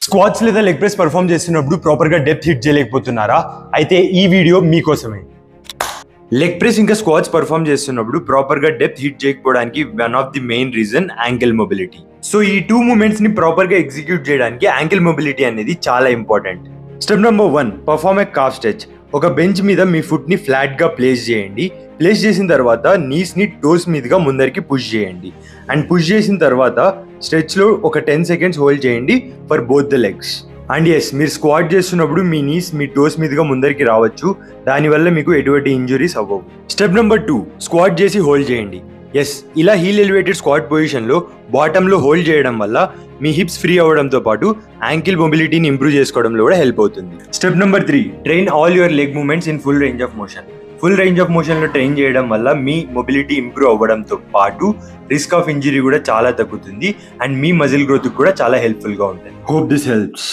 Squats లేదా leg press perform చేస్తున్నప్పుడు ప్రాపర్గా డెప్త్ హిట్ చేయలేకపోతున్నారా? అయితే ఈ వీడియో మీకోసమే. లెగ్ ప్రెస్ ఇంకా స్క్వాట్స్ పర్ఫామ్ చేస్తున్నప్పుడు ప్రాపర్గా డెప్త్ హిట్ చేయకపోవడానికి one of the main reason ankle mobility. So ఈ టూ మూమెంట్స్ ని ప్రాపర్గా ఎగ్జిక్యూట్ చేయడానికి యాంకిల్ మొబిలిటీ అనేది చాలా important. Step number 1, perform a calf stretch. ఒక బెంచ్ మీద మీ ఫుట్ ని ఫ్లాట్ గా ప్లేస్ చేయండి. ప్లేస్ చేసిన తర్వాత నీస్ ని టోస్ మీదుగా ముందరికి పుష్ చేయండి. అండ్ పుష్ చేసిన తర్వాత స్ట్రెచ్ లో ఒక 10 సెకండ్స్ హోల్డ్ చేయండి for both the legs. And yes, మీరు స్క్వాట్ చేస్తున్నప్పుడు మీ నీస్ మీ టోస్ మీదుగా ముందరికి రావచ్చు. దానివల్ల మీకు ఎటువంటి ఇంజురీస్ అవ్వవు. స్టెప్ నెంబర్ 2, స్క్వాట్ చేసి హోల్డ్ చేయండి. ఎస్, ఇలా హీల్ ఎలివేటెడ్ స్క్వాట్ పొజిషన్ లో బాటమ్ లో హోల్డ్ చేయడం వల్ల మీ హిప్స్ ఫ్రీ అవ్వడంతో పాటు యాంకిల్ మొబిలిటీని ఇంప్రూవ్ చేసుకోవడంలో కూడా హెల్ప్ అవుతుంది. Step number 3, train all your leg movements in full range of motion. Full range of motion లో ట్రైన్ చేయడం వల్ల మీ మొబిలిటీ ఇంప్రూవ్ అవ్వడంతో పాటు రిస్క్ ఆఫ్ ఇంజరీ కూడా చాలా తగ్గుతుంది. అండ్ మీ మజిల్ గ్రోత్ కూడా చాలా హెల్ప్ఫుల్ గా ఉంటుంది. Hope this helps.